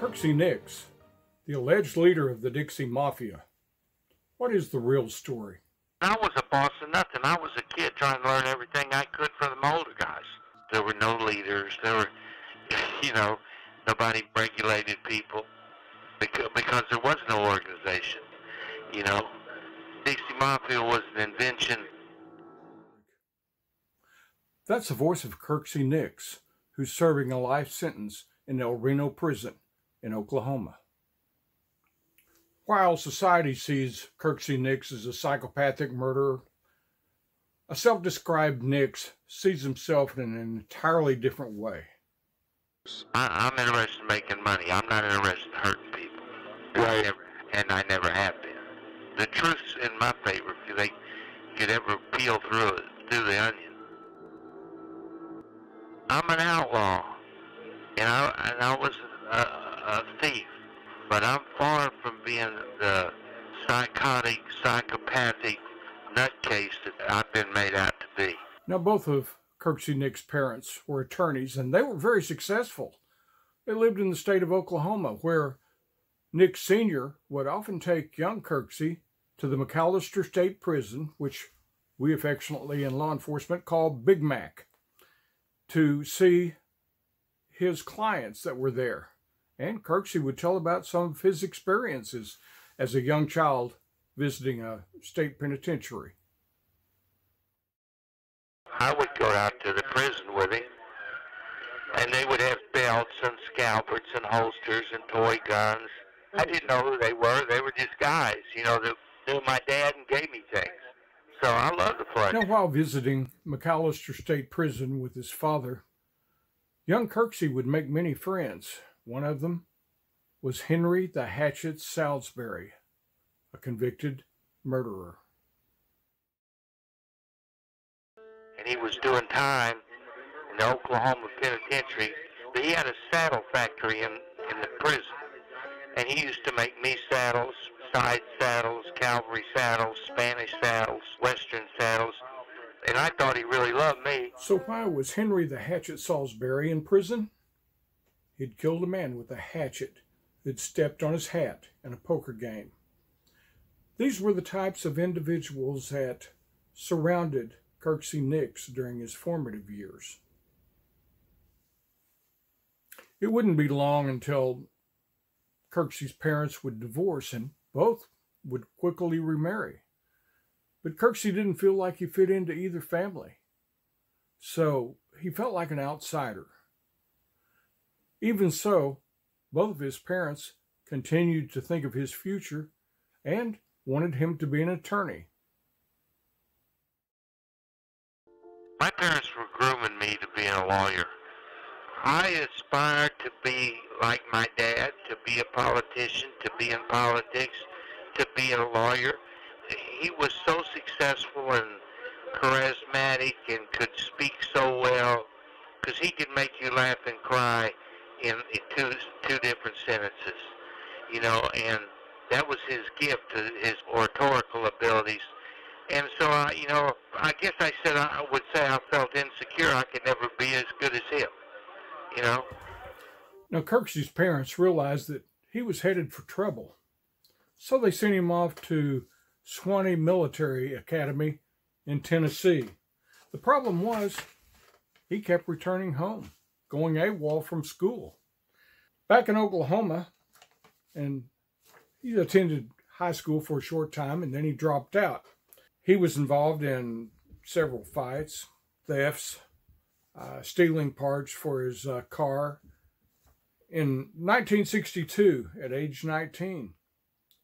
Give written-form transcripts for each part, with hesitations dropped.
Kirksey Nix, the alleged leader of the Dixie Mafia. What is the real story? I was a boss of nothing. I was a kid trying to learn everything I could from the older guys. There were no leaders. There were, nobody regulated people because there was no organization. Dixie Mafia was an invention. That's the voice of Kirksey Nix, who's serving a life sentence in El Reno prison in Oklahoma. While society sees Kirksey Nix as a psychopathic murderer, a self-described Nix sees himself in an entirely different way. I'm interested in making money. I'm not interested in hurting people. Right. And I never have been. The truth's in my favor if they could ever peel through the onion. I'm an outlaw, and I was a thief, but I'm far from being the psychotic, psychopathic nutcase that I've been made out to be. Now, both of Kirksey Nix's parents were attorneys, and they were very successful. They lived in the state of Oklahoma, where Nix Sr. would often take young Kirksey to the McAllister State Prison, which we affectionately in law enforcement call Big Mac, to see his clients that were there. And Kirksey would tell about some of his experiences as a young child visiting a state penitentiary. I would go out to the prison with him, and they would have belts and scalpers and holsters and toy guns. I didn't know who they were. They were just guys, that knew my dad and gave me things. So I love the place. Now, while visiting McAllister State Prison with his father, young Kirksey would make many friends. One of them was Henry the Hatchet Salisbury, a convicted murderer. And he was doing time in the Oklahoma penitentiary, but he had a saddle factory in the prison. And he used to make me saddles, side saddles, cavalry saddles, Spanish saddles, Western saddles, and I thought he really loved me. So why was Henry the Hatchet Salisbury in prison? He'd killed a man with a hatchet who'd stepped on his hat in a poker game. These were the types of individuals that surrounded Kirksey Nix during his formative years. It wouldn't be long until Kirksey's parents would divorce, and both would quickly remarry. But Kirksey didn't feel like he fit into either family, so he felt like an outsider. Even so, both of his parents continued to think of his future and wanted him to be an attorney. My parents were grooming me to be a lawyer. I aspired to be like my dad, to be a politician, to be in politics, to be a lawyer. He was so successful and charismatic and could speak so well because he could make you laugh and cry in two different sentences, and that was his gift, his oratorical abilities. And so, I guess I would say I felt insecure. I could never be as good as him. Now, Kirksey's parents realized that he was headed for trouble, so they sent him off to Swanee Military Academy in Tennessee. The problem was he kept returning home, going AWOL from school. Back in Oklahoma, and he attended high school for a short time, and then he dropped out. He was involved in several fights, thefts, stealing parts for his car. In 1962, at age 19,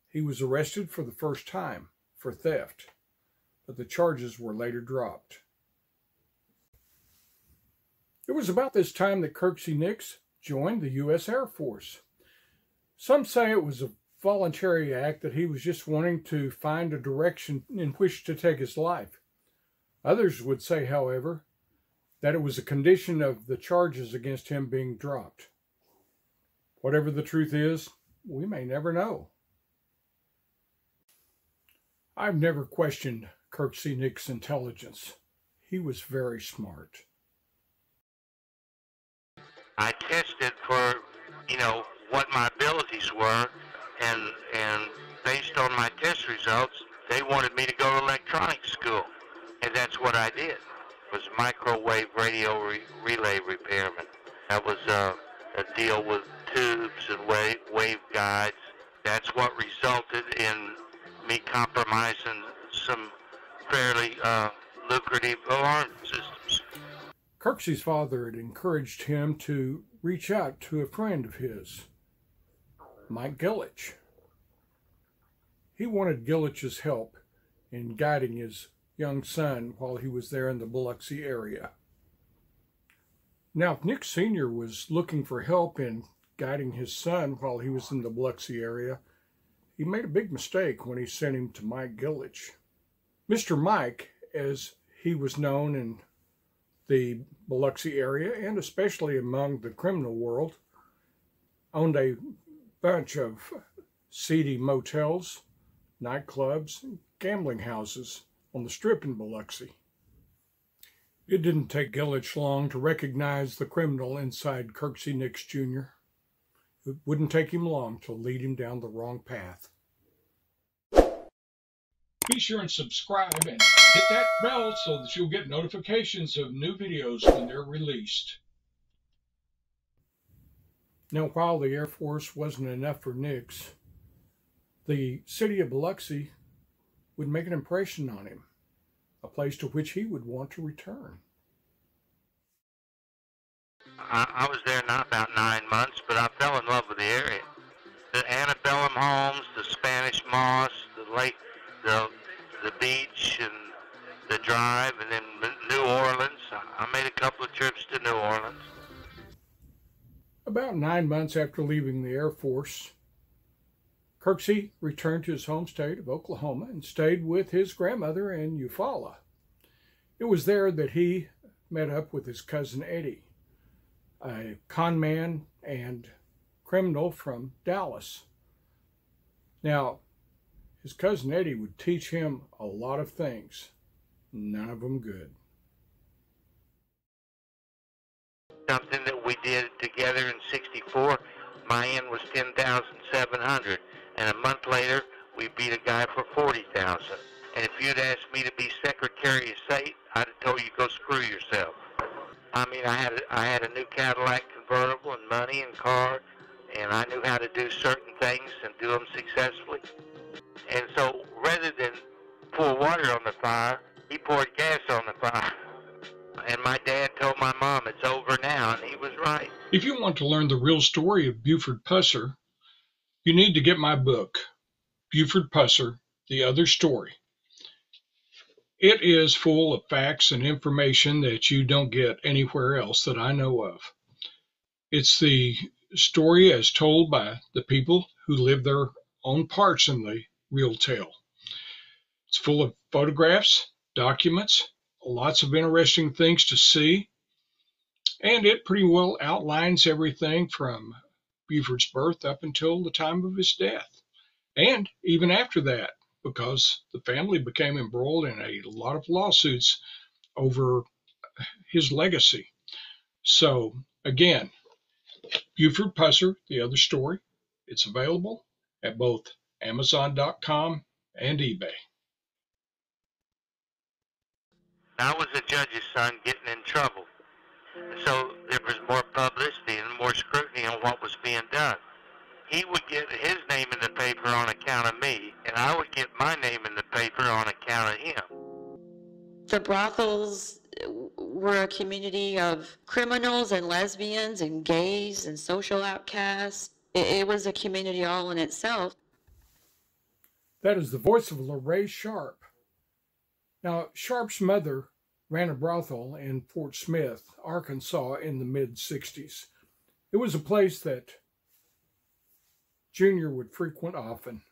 he was arrested for the first time for theft, but the charges were later dropped. It was about this time that Kirksey Nix joined the U.S. Air Force. Some say it was a voluntary act, that he was just wanting to find a direction in which to take his life. Others would say, however, that it was a condition of the charges against him being dropped. Whatever the truth is, we may never know. I've never questioned Kirksey Nix's intelligence. He was very smart. I tested for, what my abilities were, and based on my test results, they wanted me to go to electronics school, and that's what I did. Was microwave radio relay repairman. That was a deal with tubes and wave guides. That's what resulted in me compromising some fairly lucrative alarm systems. Kirksey's father had encouraged him to reach out to a friend of his, Mike Gillich. He wanted Gillich's help in guiding his young son while he was there in the Biloxi area. Now, if Nick Sr. was looking for help in guiding his son while he was in the Biloxi area, he made a big mistake when he sent him to Mike Gillich. Mr. Mike, as he was known in the Biloxi area and especially among the criminal world, owned a bunch of seedy motels, nightclubs, and gambling houses on the Strip in Biloxi. It didn't take Gillich long to recognize the criminal inside Kirksey Nix Jr. It wouldn't take him long to lead him down the wrong path. Be sure and subscribe and hit that bell so that you'll get notifications of new videos when they're released. Now, while the Air Force wasn't enough for Nix, the city of Biloxi would make an impression on him, a place to which he would want to return. I was there not about 9 months, but I fell in love with the area. The antebellum homes, the Spanish moss, the lake, the beach, and the drive, and then New Orleans. I made a couple of trips to New Orleans. About 9 months after leaving the Air Force, Kirksey returned to his home state of Oklahoma and stayed with his grandmother in Eufaula. It was there that he met up with his cousin Eddie, a con man and criminal from Dallas. Now, his cousin Eddie would teach him a lot of things, none of them good. Something that we did together in '64, my end was 10,700. And a month later, we beat a guy for 40,000. And if you'd asked me to be Secretary of State, I'd have told you go screw yourself. I mean, I had a new Cadillac convertible and money and car, and I knew how to do certain things and do them successfully. And so, rather than pour water on the fire, he poured gas on the fire. And my dad told my mom, it's over now, and he was right. If you want to learn the real story of Buford Pusser, you need to get my book, Buford Pusser, The Other Story. It is full of facts and information that you don't get anywhere else that I know of. It's the story as told by the people who live their own parts in the real tale. It's full of photographs, documents, lots of interesting things to see, and it pretty well outlines everything from Buford's birth up until the time of his death, and even after that, because the family became embroiled in a lot of lawsuits over his legacy. So again, Buford Pusser, The Other Story. It's available at both Amazon.com and eBay. I was a judge's son getting in trouble. So there was more publicity and more scrutiny on what was being done. He would get his name in the paper on account of me, and I would get my name in the paper on account of him. The brothels were a community of criminals and lesbians and gays and social outcasts. It was a community all in itself. That is the voice of LaRae Sharp. Now, Sharp's mother ran a brothel in Fort Smith, Arkansas in the mid-'60s. It was a place that Junior would frequent often.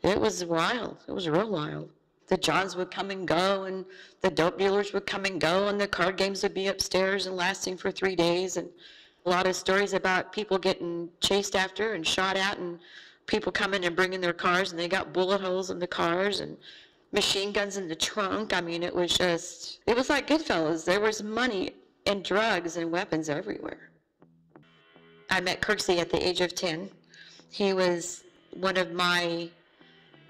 It was wild. It was real wild. The Johns would come and go, and the dope dealers would come and go, and the card games would be upstairs and lasting for 3 days, and a lot of stories about people getting chased after and shot at, and people coming and bringing their cars, and they got bullet holes in the cars and machine guns in the trunk. I mean, it was like Goodfellas. There was money and drugs and weapons everywhere. I met Kirksey at the age of 10. He was one of my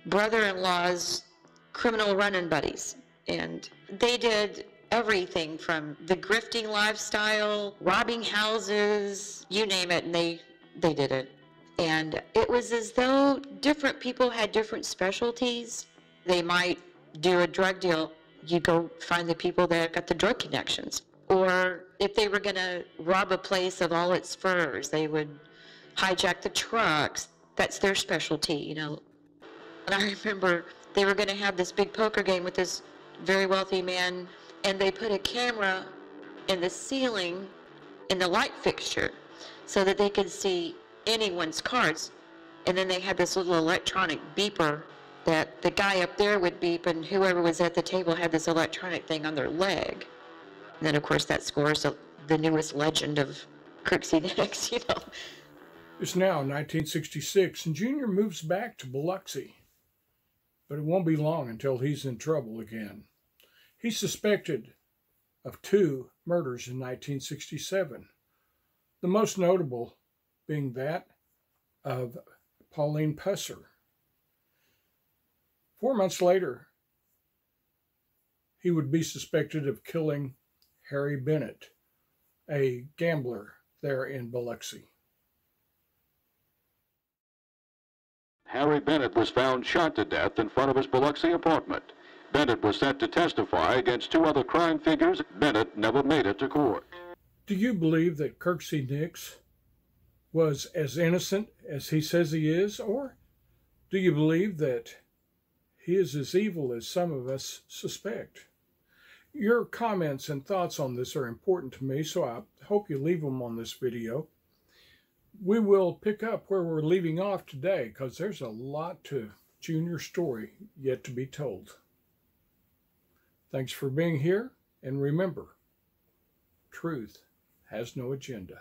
brother-in-law's criminal run-in buddies, and they did everything from the grifting lifestyle, robbing houses, you name it, and they did it. And it was as though different people had different specialties. They might do a drug deal. You go find the people that got the drug connections. Or if they were going to rob a place of all its furs, they would hijack the trucks. That's their specialty, you know. And I remember they were going to have this big poker game with this very wealthy man, and they put a camera in the ceiling in the light fixture so that they could see anyone's cards. And then they had this little electronic beeper that the guy up there would beep, and whoever was at the table had this electronic thing on their leg. And then, of course, that scores the newest legend of Kirksey Nicks, you know. It's now 1966, and Junior moves back to Biloxi. But it won't be long until he's in trouble again. He's suspected of 2 murders in 1967, the most notable being that of Pauline PUSSER. 4 months later, he would be suspected of killing Harry Bennett, a gambler there in Biloxi. Harry Bennett was found shot to death in front of his Biloxi apartment. Bennett was sent to testify against 2 other crime figures. Bennett never made it to court. Do you believe that Kirksey Nicks was as innocent as he says he is, or do you believe that he is as evil as some of us suspect? Your comments and thoughts on this are important to me, so I hope you leave them on this video. We will pick up where we're leaving off today, because there's a lot to Junior's story yet to be told. Thanks for being here, and remember, truth has no agenda.